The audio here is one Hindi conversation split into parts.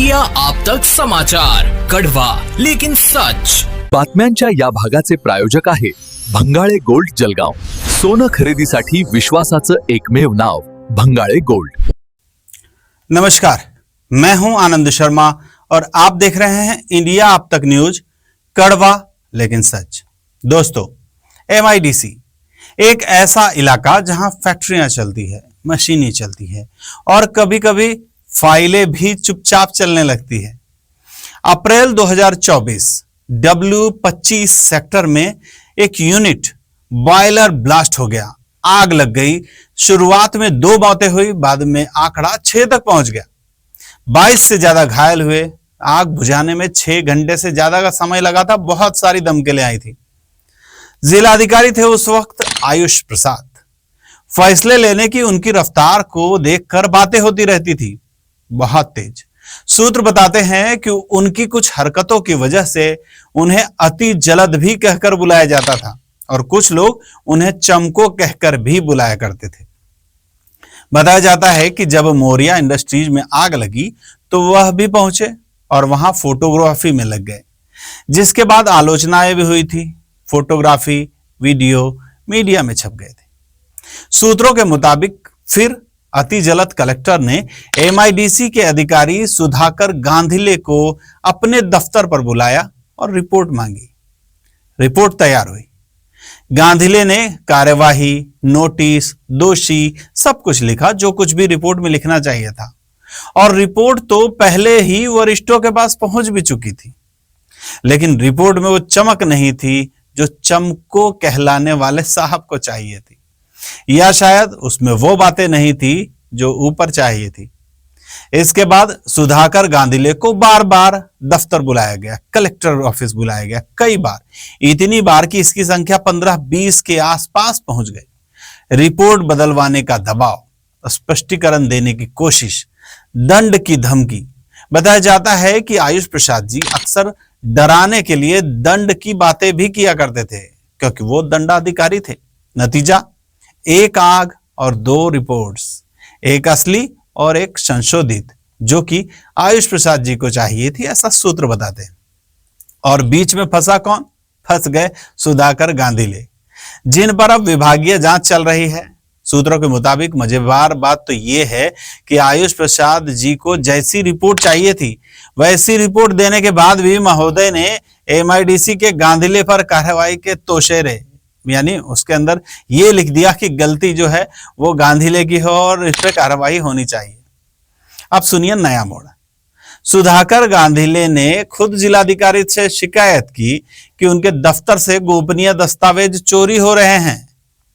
इंडिया आप तक समाचार, कड़वा लेकिन सच। बातम्यांच्या या भागाचे प्रायोजक आहे भंगाळे गोल्ड जलगाव। सोनं खरेदीसाठी विश्वासाचं एकमेव नाव भंगाळे गोल्ड। नमस्कार, मैं हूं आनंद शर्मा और आप देख रहे हैं इंडिया आप तक न्यूज, कड़वा लेकिन सच। दोस्तों, MIDC एक ऐसा इलाका जहां फैक्ट्रियां चलती है, मशीनें चलती है और कभी कभी फाइलें भी चुपचाप चलने लगती है। अप्रैल 2024 W25 सेक्टर में एक यूनिट बॉयलर ब्लास्ट हो गया, आग लग गई। शुरुआत में 2 मौतें हुई, बाद में आंकड़ा 6 तक पहुंच गया। 22 से ज्यादा घायल हुए। आग बुझाने में 6 घंटे से ज्यादा का समय लगा था। बहुत सारी दमकलें आई थी। जिलाधिकारी थे उस वक्त आयुष प्रसाद। फैसले लेने की उनकी रफ्तार को देखकर बातें होती रहती थी, बहुत तेज। सूत्र बताते हैं कि उनकी कुछ हरकतों की वजह से उन्हें अति जलद भी कहकर बुलाया जाता था और कुछ लोग उन्हें चमको कहकर भी बुलाया करते थे। बताया जाता है कि जब मौर्या इंडस्ट्रीज में आग लगी तो वह भी पहुंचे और वहां फोटोग्राफी में लग गए, जिसके बाद आलोचनाएं भी हुई थी। फोटोग्राफी, वीडियो मीडिया में छप गए थे। सूत्रों के मुताबिक फिर अति जलद कलेक्टर ने MIDC के अधिकारी सुधाकर गांधिले को अपने दफ्तर पर बुलाया और रिपोर्ट मांगी। रिपोर्ट तैयार हुई। गांधिले ने कार्यवाही, नोटिस, दोषी सब कुछ लिखा, जो कुछ भी रिपोर्ट में लिखना चाहिए था। और रिपोर्ट तो पहले ही वरिष्ठों के पास पहुंच भी चुकी थी, लेकिन रिपोर्ट में वो चमक नहीं थी जो चमको कहलाने वाले साहब को चाहिए थी, या शायद उसमें वो बातें नहीं थी जो ऊपर चाहिए थी। इसके बाद सुधाकर गांधिले को बार बार दफ्तर बुलाया गया, कलेक्टर ऑफिस बुलाया गया, कई बार, इतनी बार कि इसकी संख्या 15-20 के आसपास पहुंच गई। रिपोर्ट बदलवाने का दबाव, स्पष्टीकरण देने की कोशिश, दंड की धमकी। बताया जाता है कि आयुष प्रसाद जी अक्सर डराने के लिए दंड की बातें भी किया करते थे, क्योंकि वो दंडाधिकारी थे। नतीजा, 1 आग और 2 रिपोर्ट्स, एक असली और एक संशोधित, जो कि आयुष प्रसाद जी को चाहिए थी, ऐसा सूत्र बताते हैं। और बीच में फंसा कौन? फंस गए सुधाकर गांधिले, जिन पर अब विभागीय जांच चल रही है। सूत्रों के मुताबिक मजेदार बात तो यह है कि आयुष प्रसाद जी को जैसी रिपोर्ट चाहिए थी वैसी रिपोर्ट देने के बाद भी महोदय ने MIDC के गांधिले पर कार्रवाई के तोशेरे, यानी उसके अंदर ये लिख दिया कि गलती जो है वो गांधिले की हो और इस पर कार्रवाई होनी चाहिए। अब सुनिए नया मोड़। सुधाकर गांधिले ने खुद जिलाधिकारी से शिकायत की कि उनके दफ्तर से गोपनीय दस्तावेज चोरी हो रहे हैं,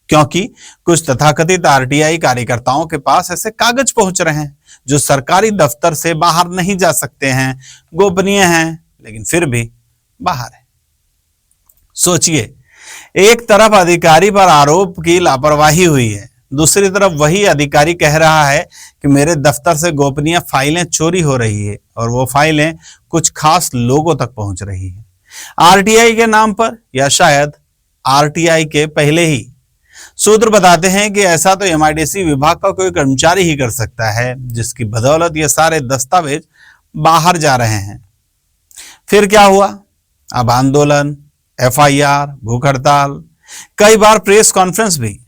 क्योंकि कुछ तथाकथित RTI कार्यकर्ताओं के पास ऐसे कागज पहुंच रहे हैं जो सरकारी दफ्तर से बाहर नहीं जा सकते हैं, गोपनीय हैं, लेकिन फिर भी बाहर है। सोचिए, एक तरफ अधिकारी पर आरोप की लापरवाही हुई है, दूसरी तरफ वही अधिकारी कह रहा है कि मेरे दफ्तर से गोपनीय फाइलें चोरी हो रही है और वो फाइलें कुछ खास लोगों तक पहुंच रही है, RTI के नाम पर या शायद RTI के पहले ही। सूत्र बताते हैं कि ऐसा तो MIDC विभाग का कोई कर्मचारी ही कर सकता है, जिसकी बदौलत ये सारे दस्तावेज बाहर जा रहे हैं। फिर क्या हुआ? अब आंदोलन, FIR, भूख हड़ताल, कई बार प्रेस कॉन्फ्रेंस भी।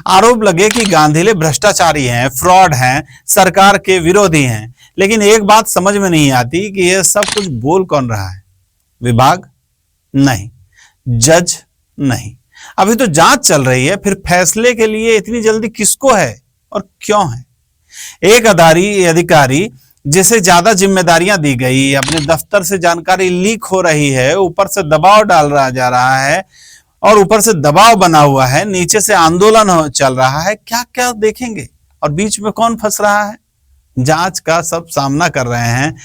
आरोप लगे कि गांधिले भ्रष्टाचारी हैं, फ्रॉड हैं, सरकार के विरोधी हैं। लेकिन एक बात समझ में नहीं आती कि यह सब कुछ बोल कौन रहा है? विभाग? नहीं। जज? नहीं। अभी तो जांच चल रही है, फिर फैसले के लिए इतनी जल्दी किसको है और क्यों है? एक अधिकारी जिसे ज्यादा जिम्मेदारियां दी गई, अपने दफ्तर से जानकारी लीक हो रही है, ऊपर से दबाव डाल रहा जा रहा है और ऊपर से दबाव बना हुआ है, नीचे से आंदोलन चल रहा है, क्या क्या देखेंगे? और बीच में कौन फंस रहा है? जांच का सब सामना कर रहे हैं।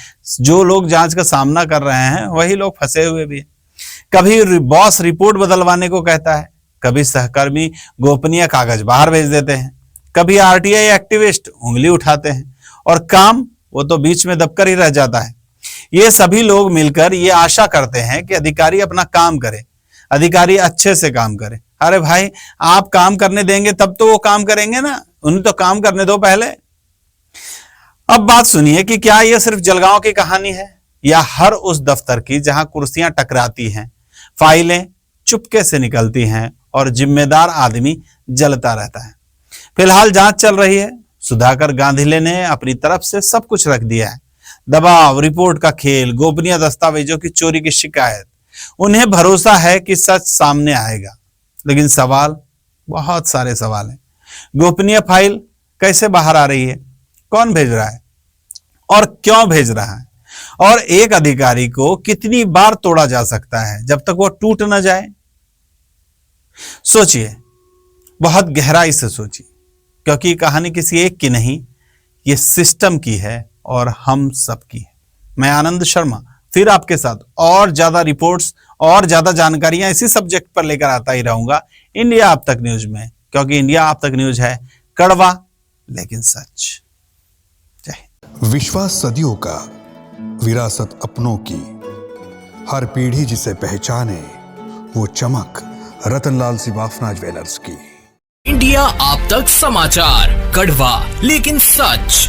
जो लोग जांच का सामना कर रहे हैं वही लोग फंसे हुए भी हैं। कभी बॉस रिपोर्ट बदलवाने को कहता है, कभी सहकर्मी गोपनीय कागज बाहर भेज देते हैं, कभी RTI एक्टिविस्ट उंगली उठाते हैं और काम वो तो बीच में दबकर ही रह जाता है। ये सभी लोग मिलकर ये आशा करते हैं कि अधिकारी अपना काम करे, अधिकारी अच्छे से काम करे। अरे भाई, आप काम करने देंगे तब तो वो काम करेंगे ना, उन्हें तो काम करने दो पहले। अब बात सुनिए कि क्या यह सिर्फ जलगांव की कहानी है या हर उस दफ्तर की जहां कुर्सियां टकराती हैं, फाइलें चुपके से निकलती हैं और जिम्मेदार आदमी जलता रहता है। फिलहाल जांच चल रही है। सुधाकर गांधीले ने अपनी तरफ से सब कुछ रख दिया है। दबाव, रिपोर्ट का खेल, गोपनीय दस्तावेजों की चोरी की शिकायत। उन्हें भरोसा है कि सच सामने आएगा, लेकिन सवाल, बहुत सारे सवाल हैं। गोपनीय फाइल कैसे बाहर आ रही है? कौन भेज रहा है और क्यों भेज रहा है? और एक अधिकारी को कितनी बार तोड़ा जा सकता है जब तक वो टूट न जाए? सोचिए, बहुत गहराई से सोचिए, क्योंकि कहानी किसी एक की नहीं, ये सिस्टम की है और हम सब की है। मैं आनंद शर्मा फिर आपके साथ और ज्यादा रिपोर्ट्स और ज्यादा जानकारियां इसी सब्जेक्ट पर लेकर आता ही रहूंगा इंडिया अब तक न्यूज में, क्योंकि इंडिया अब तक न्यूज है कड़वा लेकिन सच। जय हिंद। विश्वास सदियों का, विरासत अपनों की, हर पीढ़ी जिसे पहचाने, वो चमक रतनलाल सिवाफना ज्वेलर्स की। इंडिया आप तक समाचार, कड़वा लेकिन सच।